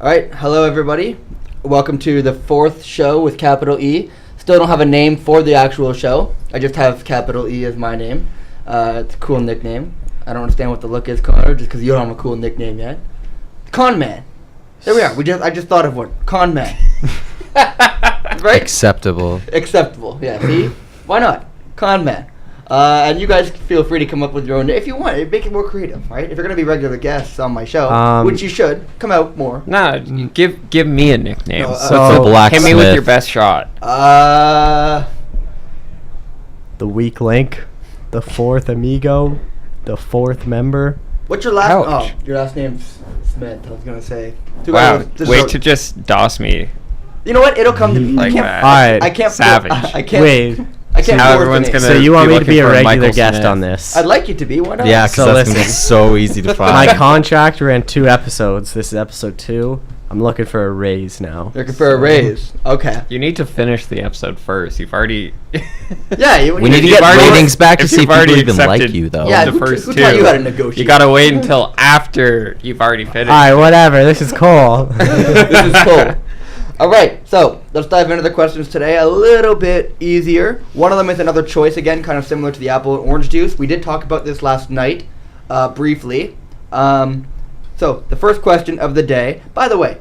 All right, hello everybody. Welcome to the fourth show with capital E. Still don't have a name for the actual show. I just have capital E as my name. It's a cool nickname. I don't understand what the look is, Connor, just because you don't have a cool nickname yet. Con Man. There we are. I just thought of one. Con Man. Right? Acceptable. Yeah. See? Why not? Con Man. And you guys feel free to come up with your own if you want. Make it more creative, right? If you're gonna be regular guests on my show, which you should, come out more. Nah, give me a nickname. Blacksmith. Hit me with your best shot. The weak link, the fourth amigo, the fourth member. What's your last? Ouch. Oh, your last name's Smith. I was gonna say. Wow, wait to just DOS me. You know what? It'll come to me. Like that. Alright. I can't. Savage. I can't. Wait. I can't. How everyone's gonna. So you want me to be a regular Michael guest Smith. on this? I'd like you to be. Why not? Yeah, because So that's gonna be listen. so easy to find. My contract ran 2 episodes. This is episode 2. I'm looking for a raise now. Looking for a raise. Okay. You need to finish the episode first. You've already. Yeah. We need to You've get already- ratings back to if see if you've people already even like accepted- you, though. Yeah. the who first who two. taught you how to negotiate? You gotta wait until after you've already finished. Alright, whatever. This is cool. This is cool. All right, so let's dive into the questions today. A little bit easier. One of them is another choice again, kind of similar to the apple and orange juice. We did talk about this last night, briefly. So the first question of the day. By the way,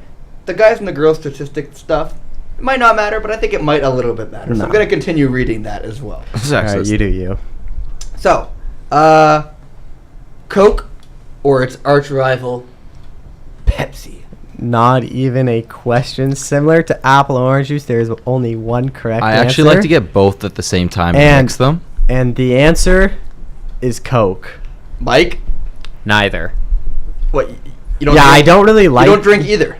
the guys and the girls statistic stuff might not matter, but I think it might a little bit matter. So I'm No. going to continue reading that as well. Alright, you do you. So, Coke or its arch rival, Pepsi. Not even a question. Similar to apple and orange juice, there is only one correct I answer. actually like to get both at the same time and mix them. And the answer is Coke. Mike, Neither. what? You don't? Yeah, drink, I don't really like... You don't drink either.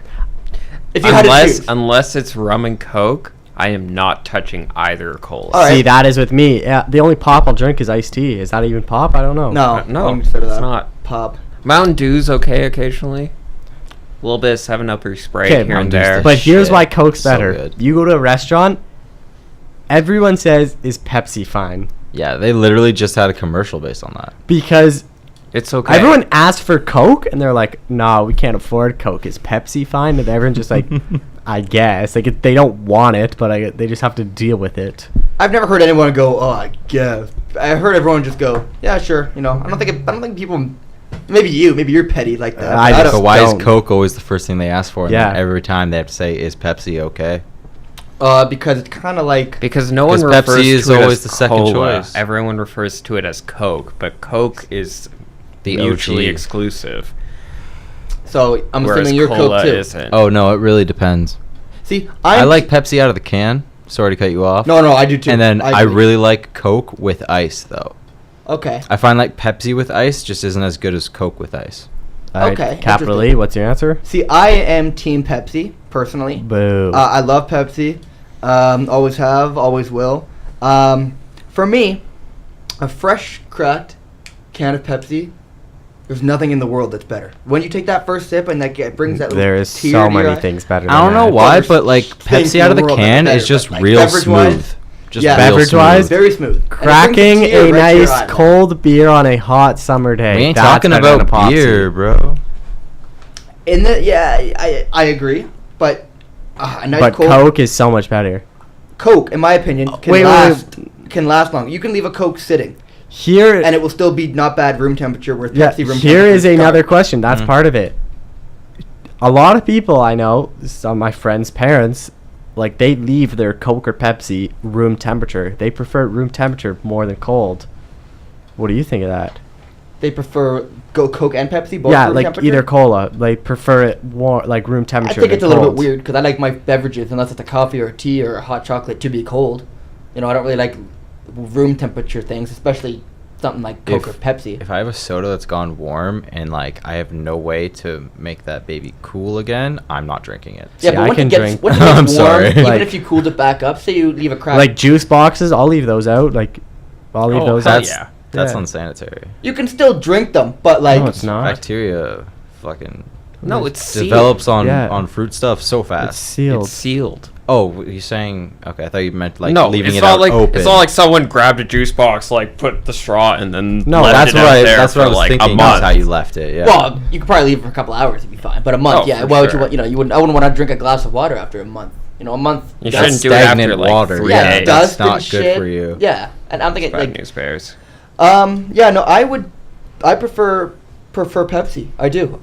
If you had to choose. Unless it's rum and Coke, I am not touching either cola. All right. See, that is with me. Yeah, the only pop I'll drink is iced tea. Is that even pop? I don't know. No, No, I'm consider it's that not. pop. Mountain Dew's okay occasionally. A little bit of 7-Up or Sprite Okay, here and Mountain Dew's there. the But here's shit. why Coke's So better. good. You go to a restaurant, everyone says, is Pepsi fine? Yeah, they literally just had a commercial based on that. Because It's okay. everyone asks for Coke, and they're like, nah, we can't afford Coke. Is Pepsi fine? And everyone's just like, I guess. Like, they don't want it, but they just have to deal with it. I've never heard anyone go, "Oh, I guess." I heard everyone just go, "Yeah, sure." You know, I don't think people. Maybe you're petty like that. I but just So don't. why don't. is Coke always the first thing they ask for? And Yeah. then every time they have to say, is Pepsi okay? Because it's kind of like Because no one 'Cause refers Pepsi is to it always as the second cola. choice. Everyone refers to it as Coke, but Coke is The mutually OG. exclusive. so. I'm whereas assuming you're cola Coke too. isn't. Oh, no, it really depends. See, I like Pepsi out of the can. Sorry to cut you off. No, I do too. And then I agree. really like Coke with ice, though. Okay. I find like Pepsi with ice just isn't as good as Coke with ice. All right, Okay, Capital interesting. E, what's your answer? See, I am Team Pepsi personally. Boo. I love Pepsi. Always have, always will. For me, a fresh cracked can of Pepsi. There's nothing in the world that's better. When you take that first sip and that brings that there little is tear so to your many eye- things better than I don't know that. why, there's but like things Pepsi in out of the the world that are can better, is just but, like, real beverage-wise- smooth. Just Yeah. real Beverage-wise, smooth. Very smooth. And it brings Cracking the tear a right to your nice eye. cold beer on a hot summer day. We ain't That's talking better than a about Popsy. beer, bro. I agree, but a nice But cold Coke is so much better. Coke, in my opinion, can wait, can last long. You can leave a Coke sitting, Here, and it will still be not bad room temperature. Where yeah, Pepsi room here temperature is another garbage. question. That's part of it. A lot of people I know, some of my friends' parents, like they leave their Coke or Pepsi room temperature. They prefer room temperature more than cold. What do you think of that? They prefer Coke and Pepsi. Both Yeah, room like temperature? either cola. They prefer it warm, like room I temperature. think it's a than little bit cold. weird because I like my beverages, unless it's a coffee or a tea or a hot chocolate, to be cold. You know, I don't really like room temperature things, especially something like Coke or Pepsi. If I have a soda that's gone warm and like I have no way to make that baby cool again, I'm not drinking it. Yeah, See, but I when can it gets, drink- when it gets I'm warm, sorry. even Like- if you cooled it back up, say you leave a crack, Like juice boxes, I'll leave those out. Like, I'll leave Oh, those hell out. yeah. That's Yeah. unsanitary. you can still drink them, but like No, it's not. Bacteria fucking No, it's sealed. develops on Yeah. on fruit stuff so It's fast. sealed. It's sealed. Oh, you're saying... Okay, I thought you meant, like, no, leaving it's it not out like open. it's not like someone grabbed a juice box, like put the straw, and then No, left That's it out what I, there that's for what I was like thinking. a That's month. how you left it, yeah. Well, you could probably leave it for a couple hours, it'd be fine. But a month, Oh, yeah. for Why would you sure. want? You wouldn't. I wouldn't want to drink a glass of water after a month. A month. You That's shouldn't do it after stagnant like water. 3 Yeah, days. dust That's not and good shit. for you. Yeah, and I'm thinking Bad like, news bears. yeah, no, I prefer Pepsi. I do.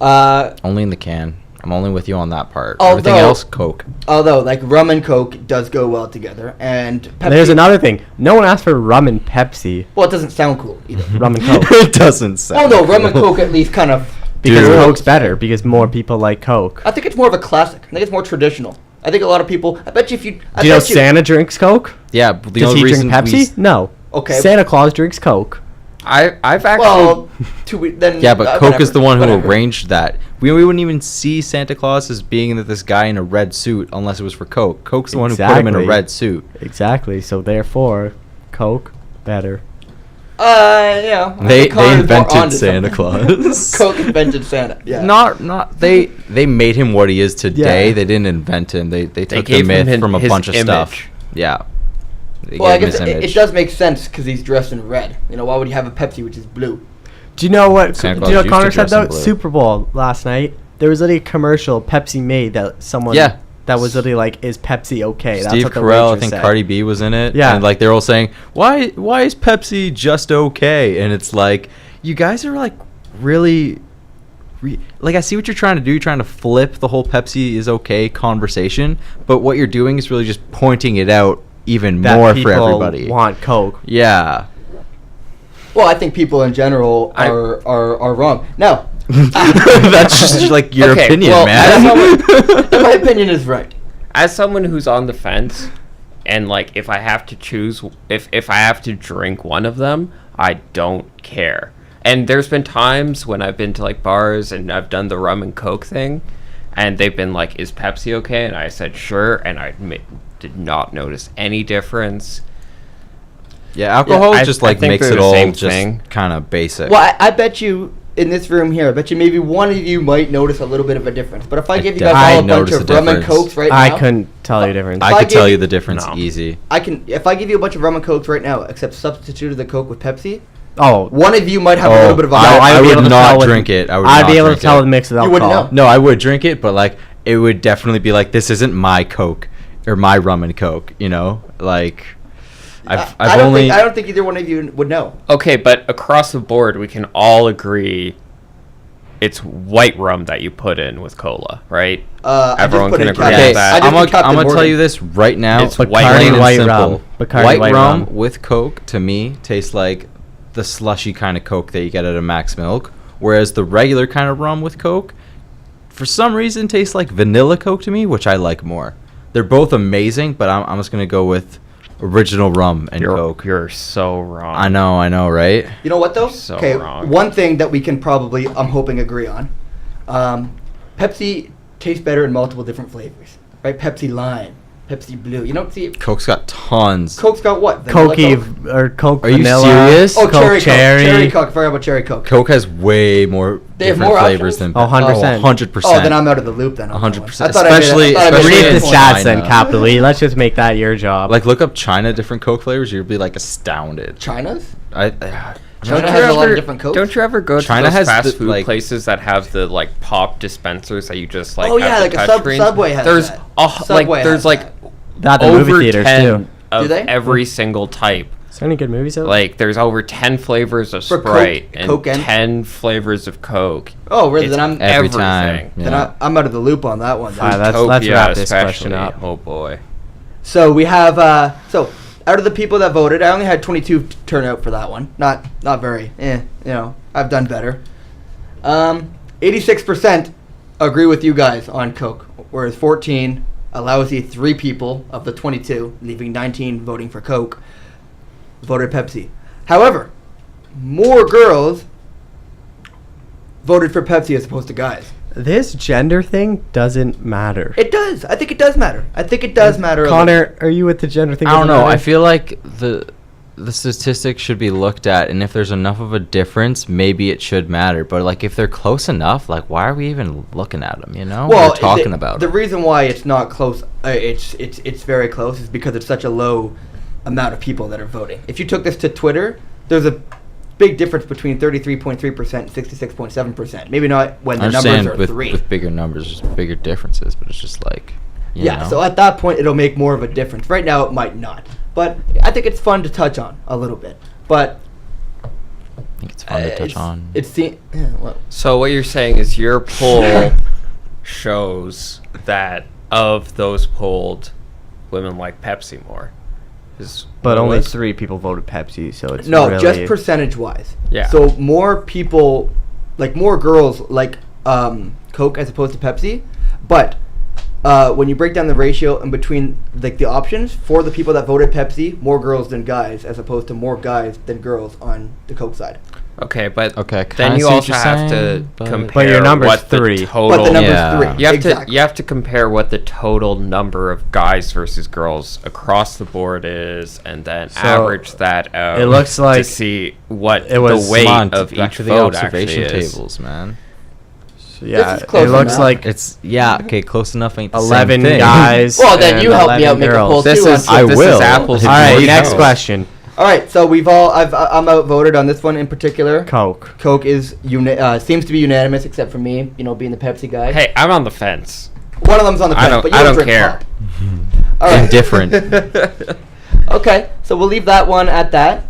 Only in the can. I'm only with you on that part. Although- Everything else, Coke. Although like rum and Coke does go well together, and Pepsi. There's another thing. No one asked for rum and Pepsi. Well, it doesn't sound cool either. Rum and Coke. It doesn't sound Well, no, rum and cool. Coke at least kind of. Because Dude. Coke's better. Because more people like Coke. I think it's more of a classic. I think it's more traditional. I think a lot of people. I bet you if you. I Do you know bet Santa drinks Coke? Yeah, but the Does only he reason drink Pepsi? No. Okay. Santa Claus drinks Coke. I've actually Well, then. Yeah, but Coke is whatever, the one who whatever. arranged that. We wouldn't even see Santa Claus as being this guy in a red suit unless it was for Coke. Coke's the one who put him in a Exactly. red suit. Exactly. So therefore, Coke better. Yeah. I They think Connor's more invented onto Santa something. Claus. Coke invented Santa. Yeah. Not they made him what he is today. Yeah. They didn't invent him. They took the gave him myth from a his bunch of stuff. image. Yeah. They Well, I gave him guess his it image. does make sense because he's dressed in red. Why would you have a Pepsi which is blue? Do you know what? Santa Do you know Claus what Connor used to said dress in though? blue. Super Bowl last night. There was literally a commercial Pepsi made that someone. Yeah. That was literally like, "Is Pepsi okay?" Steve what the Carell, I waitress think said. Cardi B was in it. Yeah. And like they're all saying, why is Pepsi just okay? And it's like, you guys are like really like, I see what you're trying to do. You're trying to flip the whole Pepsi is okay conversation, but what you're doing is really just pointing it out even That more people for everybody. want Coke. Yeah. Well, I think people in general are wrong. Now, That's just like your Okay, opinion, well, man. my opinion is right. As someone who's on the fence, and like if I have to choose, if I have to drink one of them, I don't care. And there's been times when I've been to like bars and I've done the rum and Coke thing, and they've been like, "Is Pepsi okay?" And I said, "Sure," and I did not notice any difference. Yeah, alcohol I- just I like think makes they're it the all same just thing. kind of basic. Well, I bet you in this room here, I bet you maybe one of you might notice a little bit of a difference. But if I give you guys all a definitely bunch notice of a rum and difference. Cokes right I now, couldn't tell you the difference. I I could tell gave- you the difference No. easy. I can. If I give you a bunch of rum and Cokes right now, except substituted the Coke with Pepsi, Oh, one of you might have a little bit of a. I would be would able to tell not with- drink it. I would I'd not be able to drink tell it. the mix of You wouldn't alcohol. know. No, I would drink it, but like it would definitely be like, this isn't my Coke or my rum and Coke. Like I've only I don't think either one of you would know. Okay, but across the board, we can all agree it's white rum that you put in with cola, right? I just Everyone put can in agree Captain- on Okay, that. I just I'm did Captain gonna tell Morgan. you this right now. It's plain white and white simple. rum. Bacardi White white rum rum. with Coke to me tastes like the slushy kind of Coke that you get at a Max Milk, whereas the regular kind of rum with Coke, for some reason, tastes like vanilla Coke to me, which I like more. They're both amazing, but I'm just gonna go with original rum and Coke. You're so wrong. I know, right? You know what though? So Okay, wrong. one thing that we can probably, I'm hoping, agree on. Pepsi tastes better in multiple different flavors, right? Pepsi Lime, Pepsi Blue. You don't see Coke's got tons. Coke's got what? Vanilla Coke? Cokey or Coke Are you vanilla. serious? Oh, Coke cherry cherry. Coke. Cherry Coke. Forgot about cherry Coke. Coke has way more They have different more flavors options? than Oh, 100%. 100%. Oh, then I'm out of the loop then. on that one. 100%. I thought I made it- I thought I made Especially it Read a the in point. stats then, China. Capital E. Let's just make that your job. Like, look up China different Coke flavors. You'll be like astounded. China's? China has a lot of different Cokes. Don't you ever go China to those has fast the, food like- places that have the like pop dispensers that you just like? Oh, have yeah, the like a touch screens? Subway has There's that. like Subway there's has like that. That the over movie theaters 10 too. of Do they? every single type. Is there any good movies out? Like there's over 10 flavors of For Coke- Sprite and Coke and- 10 flavors of Coke. Oh, really? It's Then I'm Every everything. time. then Yeah. I'm out of the loop on that one. then. Alright, let's Utopia wrap this question especially. up. Oh boy. So we have so out of the people that voted, I only had 22 turn out for that one. Not very. I've done better. 86% agree with you guys on Coke, whereas 14, a lousy 3 people of the 22, leaving 19 voting for Coke, voted Pepsi. However, more girls voted for Pepsi as opposed to guys. This gender thing doesn't matter. It does. I think it does matter. I think it does matter. a little. Connor, are you with the gender thing? I don't doesn't know. I matter? feel like the statistics should be looked at, and if there's enough of a difference, maybe it should matter. But like, if they're close enough, like, why are we even looking at them? You know, Well, we're talking about the it. reason why it's not close, it's very close, is because it's such a low amount of people that are voting. If you took this to Twitter, there's a big difference between 33.3% and 66.7%. Maybe not when I the numbers understand are with 3. with bigger numbers, there's bigger differences, but it's just like, you Yeah, know. so at that point, it'll make more of a difference. Right now, it might not. But I think it's fun to touch on a little bit. But I think it's fun to touch on. So what you're saying is your poll shows that of those polled, women like Pepsi more. But only was- 3 people voted Pepsi, so it's No, really just percentage-wise. Yeah. So more people, like more girls, like Coke as opposed to Pepsi. But when you break down the ratio in between like the options for the people that voted Pepsi, more girls than guys, as opposed to more guys than girls on the Coke side. Okay, but Okay, I then kinda you see what also you're have saying, to but- compare But your number's what the 3. total. But the number's Yeah. 3. You have exactly. to compare what the total number of guys versus girls across the board is, and then So, average that out. it looks to like see what it was- the weight Come on, of back each to the vote observation actually is. tables, man. Yeah, This is close it looks enough. like It's okay, close enough. Ain't the 11 same thing. guys. Well, then and you help me out 11 make a girls. poll This too. is on I this will. is apples. All All and right, Vote next no. question. All right, so I'm outvoted on this one in particular. Coke. Coke is seems to be unanimous, except for me, being the Pepsi guy. Hey, I'm on the fence. One of them's on the I fence, don't- but you I don't drink care. pop. All right. Indifferent. Okay, so we'll leave that one at that.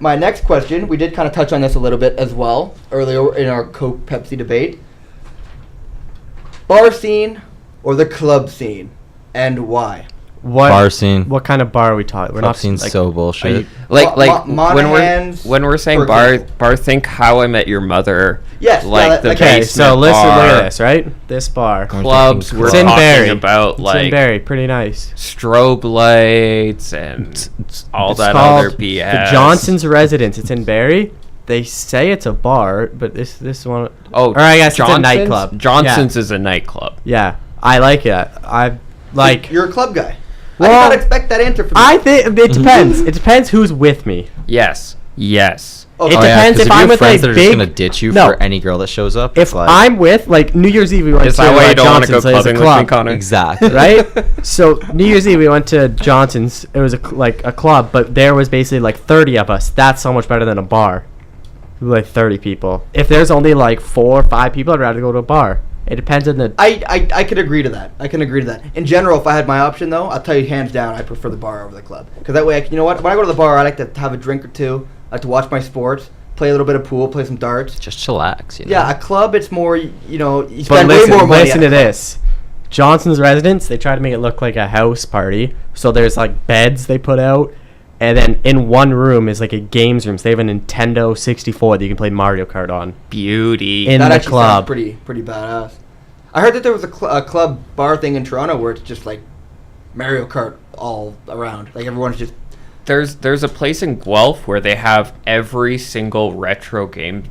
My next question, we did kind of touch on this a little bit as well earlier in our Coke Pepsi debate. Bar scene or the club scene, and why? What Bar scene. What kind of bar are we talking? We're Club not scene's like, so are bullshit. you- Like Mo- when Monahan's, we're saying for bar example. think How I Met Your Mother. Yes, yeah, like the Okay, basement so listen, look bar, at this, right? This bar. clubs. We're It's in talking Barrie. about It's like in Barrie, pretty nice. strobe lights and all It's that called other BS. The Johnson's Residence. It's in Barrie. They say it's a bar, but this one. Oh, or I guess it's a Johnson's? nightclub. Johnson's is a nightclub. Yeah, I like it. I like. You're a club guy. I Well, did not expect that answer from you. I think it depends. It depends who's with me. Yes. Yes. Okay. It Oh, yeah, depends 'cause if you I'm have with friends like that are big. just gonna ditch you No. for any girl that shows up. If it's like, I'm with like New Year's Eve, we went Is to that why you don't want to go Johnson's. It's a clubbing with me, club. Connor? exactly Right? So New Year's Eve we went to Johnson's. It was like a club, but there was basically like 30 of us. That's so much better than a bar. Like 30 people. If there's only like 4 or 5 people, I'd rather go to a bar. It depends on the. I could agree to that. I can agree to that. In general, if I had my option, though, I'll tell you hands down, I prefer the bar over the club. Because that way, you know what? When I go to the bar, I like to have a drink or two. I like to watch my sports, play a little bit of pool, play some darts. just chillax. You know? Yeah, a club, it's more, you But spend way listen, more money. listen at to a club. this. Johnson's Residence. They try to make it look like a house party. So there's like beds they put out, and then in one room is like a games room. So they have a Nintendo 64 that you can play Mario Kart on. Beauty. In That the actually club. sounds pretty badass. I heard that there was a club bar thing in Toronto where it's just like Mario Kart all around. Like everyone's just. There's a place in Guelph where they have every single retro game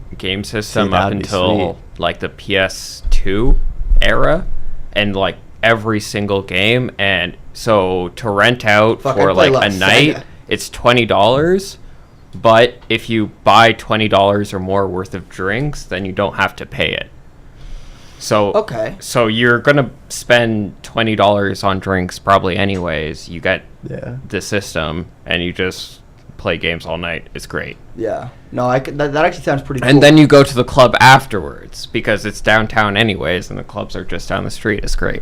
system up that'd be until like the PS2 era, and like every single game. And so to rent out Fuck, I for play like a lot a of night, Sega. it's $20. But if you buy $20 or more worth of drinks, then you don't have to pay it. So Okay. So you're gonna spend $20 on drinks probably anyways. You get Yeah. the system and you just play games all night. It's great. Yeah. No, that actually sounds pretty cool. And then you go to the club afterwards because it's downtown anyways, and the clubs are just down the street. It's great.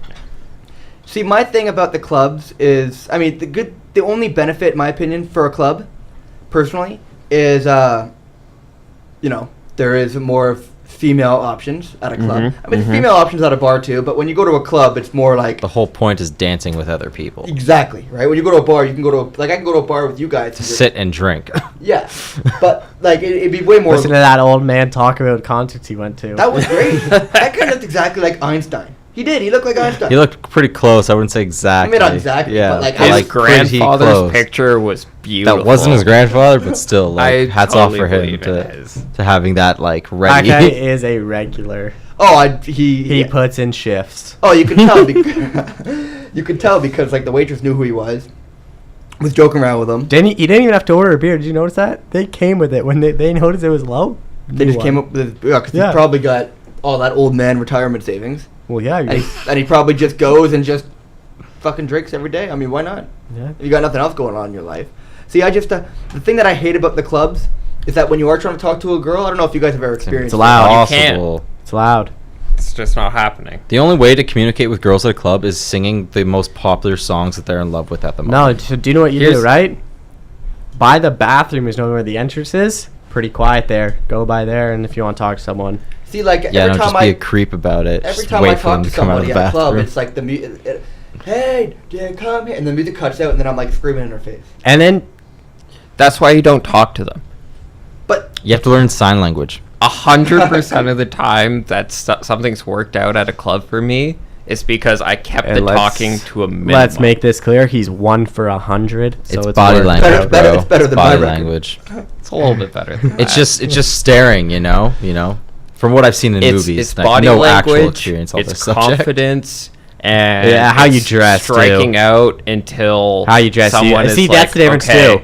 See, my thing about the clubs is, I mean, the only benefit, in my opinion, for a club, personally, is, there is more female options at a club. Mhm, I mean, there's female options at a bar too, but when you go to a club, it's more like The whole point is dancing with other people. exactly right. When you go to a bar, you can go to I can go to a bar with you guys To and just- sit and drink. Yeah, but like it'd be way more. Listen to that old man talk about concerts he went to. That was great. That guy looked exactly like Einstein. He did. He looked like Einstein. He looked pretty close. I wouldn't say exactly. not exactly, Yeah, but, like, His like, pretty grandfather's close. picture was beautiful. That wasn't his grandfather, but still, like, I hats totally off for him believe it is. to having that like That ready. guy is a regular. Oh, He puts in shifts. Oh, you could tell. You could tell because like the waitress knew who he was. was joking around with them. You didn't even have to order a beer. Did you notice that? They came with it when they noticed it was low. They just came up with because he probably got all that old man retirement savings. Well, yeah. And he probably just goes and just fucking drinks every day. I mean, why not? Yeah. If you got nothing else going on in your life. See, I just the thing that I hate about the clubs is that when you are trying to talk to a girl, I don't know if you guys have ever experienced. It's loud. You can't. Possible. It's loud. It's just not happening. The only way to communicate with girls at a club is singing the most popular songs that they're in love with at the moment. No, so do you know what you do, right? By the bathroom is knowing where the entrance is. Pretty quiet there. Go by there, and if you want to talk to someone. See, like Yeah, every don't time just be a creep about it. every Just time wait I for talk them to to come out of somebody the at a club, bathroom. it's like the music. Hey, did come here? And the music cuts out, and then I'm like screaming in her face. And then That's why you don't talk to them. But You have to learn sign language. 100% of the time that something's worked out at a club for me is because I kept the talking to a minimum. let's make this clear. He's 1 for 100. So It's it's body worked language, out. Better- bro. it's better than my body record. language. It's a little bit better than It's that. just staring, you know. From what I've seen in movies, It's like, body no language, actual experience on it's this subject. confidence, and Yeah, how you it's dress, striking too. out until How you dress. someone is See, that's like, the difference okay. too.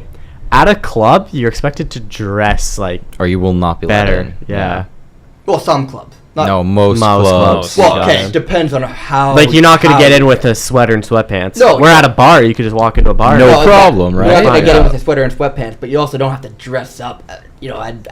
At a club, you're expected to dress like Or you will not be let better. in. Yeah. well, some clubs. Not, No, most Most clubs. clubs. Well, you okay, got it depends on how. Like you're not gonna how get in you with dress. a sweater and sweatpants. No, we're yeah. at a bar. You could just walk into a bar. No Well, problem, You're right? not gonna Yeah. get in with a sweater and sweatpants, but you also don't have to dress up, at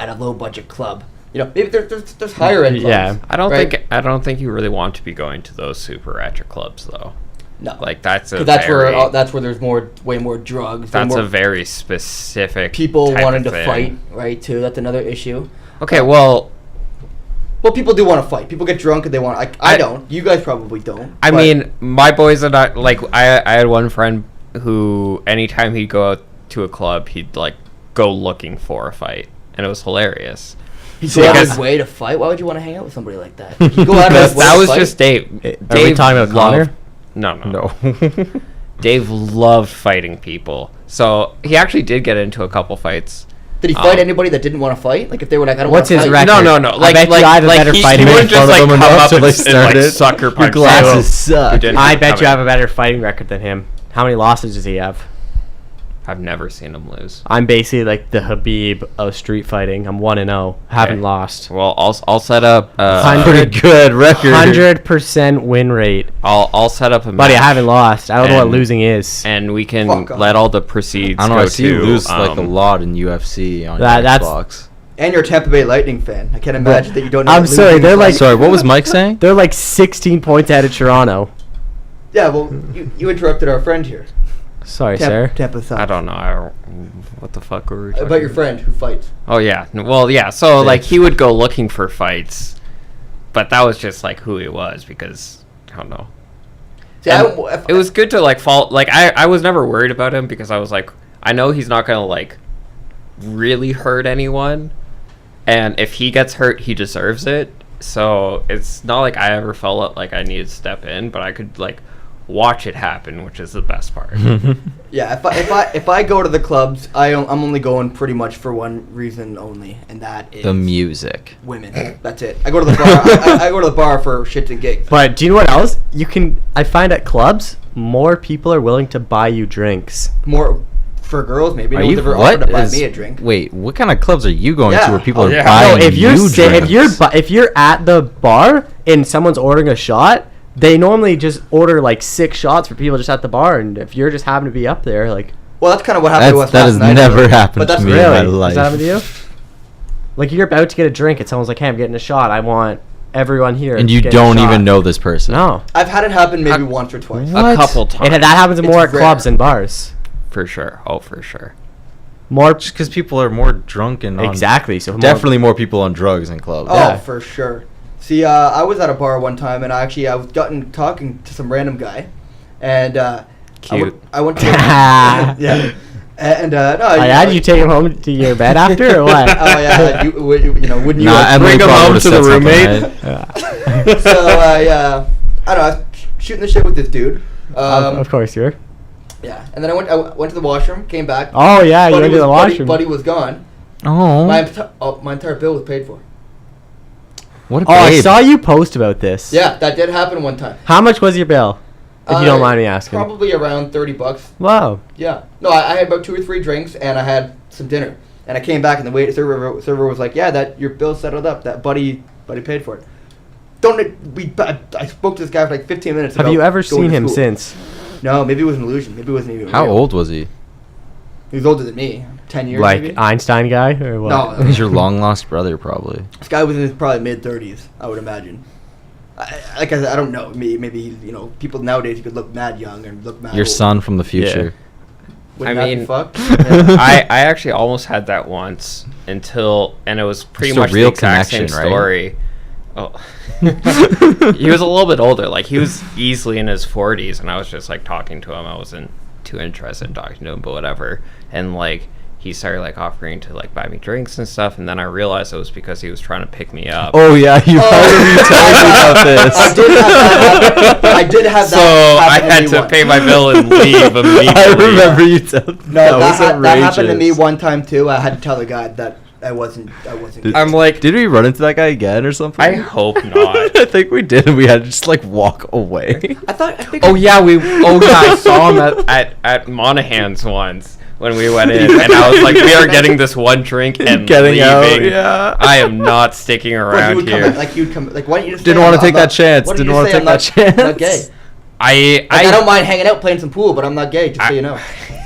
a low budget club. You know, maybe there's higher end clubs. Yeah. I don't right? think you really want to be going to those super ratchet clubs though. No, Like that's a 'Cause that's very, that's where there's way more drugs. way that's more a very specific people type wanting of to thing. fight, right? Too. That's another issue. Okay, well, Well, people do want to fight. People get drunk and they want. I don't. You guys probably don't. I but- mean, my boys are not like I had one friend who anytime he'd go out to a club, he'd like go looking for a fight, and it was hilarious. he'd See, go out of because- his way to fight. Why would you want to hang out with somebody like that? He'd go out of his way That to was fight? just Dave. Are we talking about Connor? No. Dave loved fighting people, so he actually did get into a couple fights. Did he fight anybody that didn't want to fight? Like if they were like, I don't What's want to his fight. record? No. I bet you I have a better fighting he record. wouldn't just like them come enough up till and, they and like started. sucker punch. glasses you suck. who didn't I come bet you in. have a better fighting record than him. How many losses does he have? I've never seen him lose. I'm basically like the Habib of street fighting. I'm 1-0. Haven't Okay. lost. Well, I'll set up. Pretty good record. 100% win rate. I'll set up a Buddy, I match, haven't lost. I don't know what And- losing is. and we can Fuck off. let all the proceeds I don't know. go I see you to. lose like a lot in UFC on your That's- Xbox. And you're a Tampa Bay Lightning fan. I can't imagine that you don't know. I'm what sorry, losing they're is like- Sorry, what was Mike saying? They're like 16 points ahead of Toronto. Yeah, well, you interrupted our friend here. Sorry, sir. Tampa South. I don't know. What the fuck were we talking About your friend who fights. Oh yeah. Well, yeah. So like he would go looking for fights, but that was just like who he was because I don't know. See, And if- it was good to like fall. Like I was never worried about him because I was like I know he's not gonna like really hurt anyone, and if he gets hurt, he deserves it. So it's not like I ever felt like I needed to step in, but I could like watch it happen, which is the best part. Yeah, if I go to the clubs, I'm only going pretty much for one reason only, and that is The music. women. That's it. I go to the bar. I go to the bar for shits and gigs. But do you know what else? I find at clubs, more people are willing to buy you drinks. More for girls, maybe. Are No one's you ever what offered to buy is- me a drink. Wait, what kind of clubs are you going Yeah. to where people Oh, are yeah. buying No, if you're you drinks? if you're at the bar and someone's ordering a shot, they normally just order like 6 shots for people just at the bar, and if you're just happen to be up there, like Well, that's kind of what happened to us That last has night. never happened But that's to me really- in my really, life. does that happen to you? Like you're about to get a drink, and someone's like, "Hey, I'm getting a shot. I want everyone here." And you to get a don't shot." even know this person. No, I've had it happen maybe once or twice. What? A couple times. that happens more It's at clubs rare. than bars. For sure. Oh, for sure. More Just because people are more drunk and on- exactly. So more- definitely more people on drugs in clubs. Oh, Yeah. for sure. See, I was at a bar one time, and I was talking to some random guy, and Cute. I went to yeah, and no, How did you take him home to your bed after, or what? Oh yeah, wouldn't you? Nah, Emily bring him probably home would've to said the something, roommate? right? So I don't know, I was shooting the shit with this dude. Of course, you're. Yeah, and then I went to the washroom, came back. Oh yeah, you Buddy went to the was- washroom. Buddy was gone. Oh, My entire bill was paid for. what a Oh, I babe. saw you post about this. Yeah, that did happen one time. How much was your bill? If you don't mind me asking. Probably around $30. Wow. Yeah. No, I had about 2 or 3 drinks and I had some dinner. And I came back and the server was like, "Yeah, that your bill settled up. That buddy paid for it." I spoke to this guy for like 15 minutes. Have about you ever going seen to him school. since? No, maybe it was an illusion. Maybe it wasn't even. How real. old was he? He was older than me. 10 years. Like maybe? Einstein guy or what? No. He's your long lost brother, probably. This guy was in his probably mid-30s, I would imagine. Like I said, I don't know. Maybe he's, people nowadays you could look mad young and look mad Your old. son from the future. Wouldn't I that be mean, fucked? Yeah. I actually almost had that once and it was pretty Just a much the real exact same connection, right? story. Oh. He was a little bit older. Like, he was easily in his 40s, and I was just, like, talking to him. I wasn't too interested in talking to him, but whatever. And, like, he started, like, offering to, like, buy me drinks and stuff, and then I realized it was because he was trying to pick me up. Oh yeah, you told me about this. I did have So that. I happen had me to once. pay my bill and leave immediately. I remember you telling me. No, was that happened to me outrageous. one time too. I had to tell the guy that I wasn't. I'm like, Did we run into that guy again or something? I hope not. I think we did, and we had to just like walk away. I think. Oh yeah, I saw him at Monahan's once when we went in, and I was like, we are getting this one drink and Getting leaving. out, yeah. I am not sticking Well, around here. you'd come. Like, why don't you just Didn't say wanna I'm take not- that chance. why don't Didn't you wanna just say take I'm that not chance. gay. I I don't mind hanging out playing some pool, but I'm not gay. Just so you know.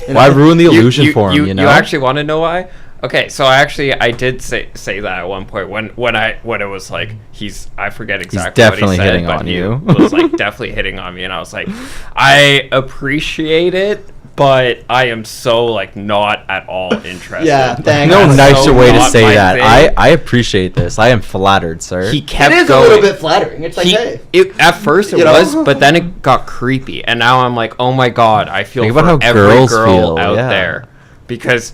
Why ruin the illusion for him? You know. You actually want to know why? Okay, so I did say that at one point when it was like I forget exactly definitely what he said, hitting but on he you. was like definitely hitting on me, and I was like, I appreciate it, but I am so like not at all interested. Yeah, thanks. No That's nicer so way to not say my that. thing. I appreciate this. I am flattered, sir. He It kept is going. a little bit flattering. It's like, hey. At first it You know? was, but then it got creepy, and now I'm like, oh my god, I feel Think for about how every girls girl feel, out yeah. there, because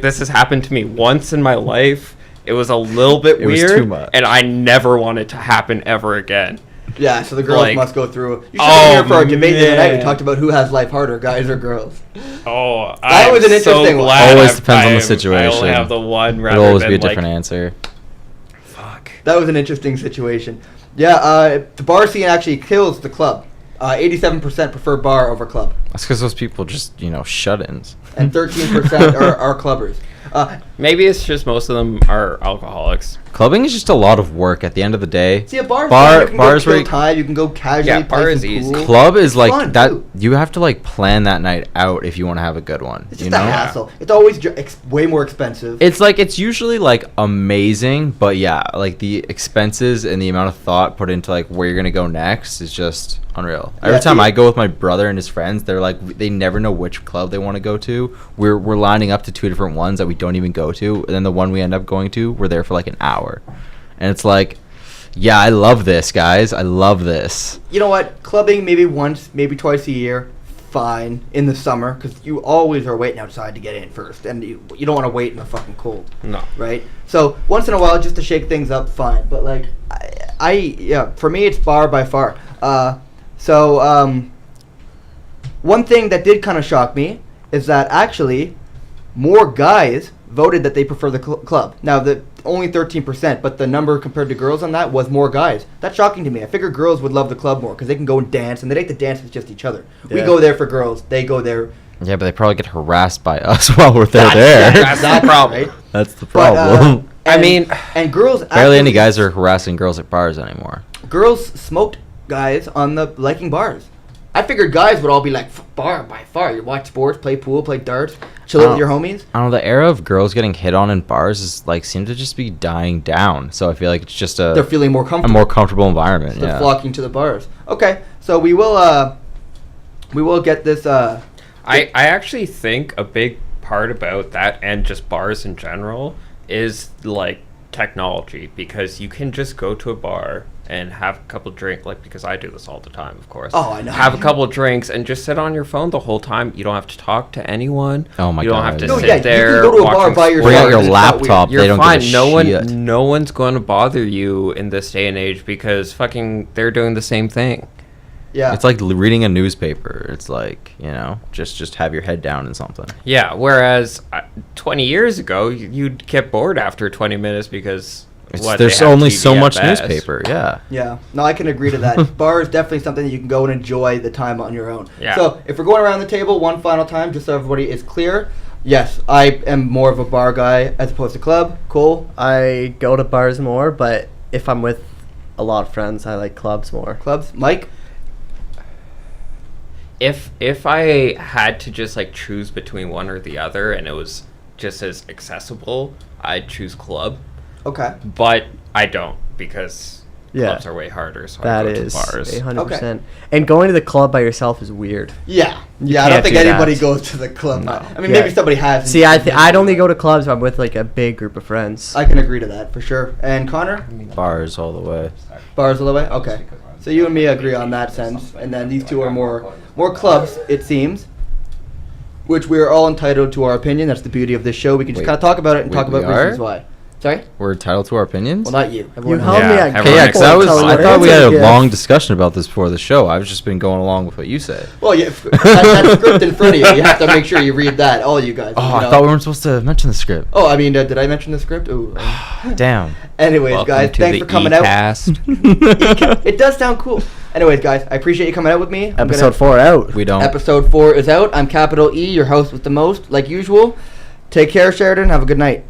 this has happened to me once in my life. It was a little bit It was weird, too much. and I never want it to happen ever again. Yeah, so the girls Like- must go through. You should Oh, be here for our debate the other night. We man. talked about who has life harder, guys or girls. Oh, That was an interesting one. Always depends on the situation. I only have the one. It'll Rather always than be a different like, answer. Fuck. That was an interesting situation. Yeah, the bar scene actually kills the club. 87% prefer bar over club, That's because those people just shut-ins. and 13% are clubbers. Maybe it's just most of them are alcoholics. Clubbing is just a lot of work at the end of the day. See, a bar, Bar- you can bars go where kill you- time. You can go casually Yeah, play bar some is easy. pool. Club is It's like fun, that. too. You have to like plan that night out if you want to have a good one. It's You just know. a hassle. It's always way more expensive. It's like it's usually like amazing, but yeah, like the expenses and the amount of thought put into like where you're gonna go next is just unreal. Every Yeah, time see- I go with my brother and his friends, they're like they never know which club they want to go to. We're lining up to 2 different ones that we don't even go to, and then the one we end up going to, we're there for like an hour, and it's like, yeah, I love this, guys. I love this. You know what? Clubbing maybe once, maybe twice a year, fine in the summer because you always are waiting outside to get in first, and you don't want to wait in the fucking cold, No. right? So once in a while, just to shake things up, fine. But like, yeah, for me, it's bar by far. One thing that did kind of shock me is that actually more guys voted that they prefer the club. Now, only 13%, but the number compared to girls on that was more guys. That's shocking to me. I figured girls would love the club more because they can go and dance, and they like to dance with just each other. We Yeah. go there for girls. They go there. Yeah, but they probably get harassed by us while we're there. That's the exactly, problem. right? That's the But, problem. I mean, and girls. Barely any actually- guys are harassing girls at bars anymore. Girls smoked guys on the liking bars. I figured guys would all be like bar by far. You watch sports, play pool, play darts, chill out with your homies. I don't know, the era of girls getting hit on in bars is like seems to just be dying down. So I feel like it's just They're feeling more a comfortable. more comfortable environment. They're Yeah. flocking to the bars. Okay, so we will get this. I actually think a big part about that and just bars in general is like technology, because you can just go to a bar and have a couple drinks, like, because I do this all the time, of course. Oh, I know. Have a couple drinks and just sit on your phone the whole time. You don't have to talk to anyone. Oh my You don't God. have to No, sit yeah, you can there. go to a bar watching by yourself. Bring out your It's not weird. laptop. You're They don't fine. give a No shit. no one's going to bother you in this day and age because fucking they're doing the same thing. Yeah. It's like reading a newspaper. It's like, just have your head down in something. Yeah, whereas 20 years ago, you'd get bored after 20 minutes because There's only so much newspaper. Yeah. Yeah, no, I can agree to that. Bar is definitely something that you can go and enjoy the time on your own. Yeah. So if we're going around the table one final time, just so everybody is clear, yes, I am more of a bar guy as opposed to club. Cool. I go to bars more, but if I'm with a lot of friends, I like clubs more. Clubs. Mike? If I had to just like choose between one or the other, and it was just as accessible, I'd choose club. Okay. But I don't, because Yeah. clubs are way harder. So That I go is to bars. 100%. And going to the club by yourself is weird. Yeah. You Yeah, I don't can't think do anybody that. goes to the club. No. I mean, Yeah. maybe somebody has. See, I'd only go to clubs if I'm with like a big group of friends. I can agree to that for sure. And Connor? Bars all the way. Bars all the way? Okay. So you and me agree on that sense. And then these two are more clubs, it seems. Which we are all entitled to our opinion. That's the beauty of this show. We can just Wait. kind of talk about it and talk We about are? reasons why. Sorry? We're entitled to our opinions. Well, not you. You Everyone held else. me Yeah, at everyone Okay, yeah, next because to I thought we had a Yeah. long discussion about this before the show. I've just been going along with what you said. Well, yeah, that script in front of you. You have to make sure you read that, all you guys. Oh, you I know. thought we weren't supposed to mention the script. Oh, I mean, did I mention the script? Ooh. Damn. Anyways, Welcome guys, to thanks the for coming out. E-cast. It does sound cool. Anyways, guys, I appreciate you coming out with me. Episode 4 out. We don't. Episode 4 is out. I'm Capital E, your host with the most, like usual. Take care, Sheridan. Have a good night.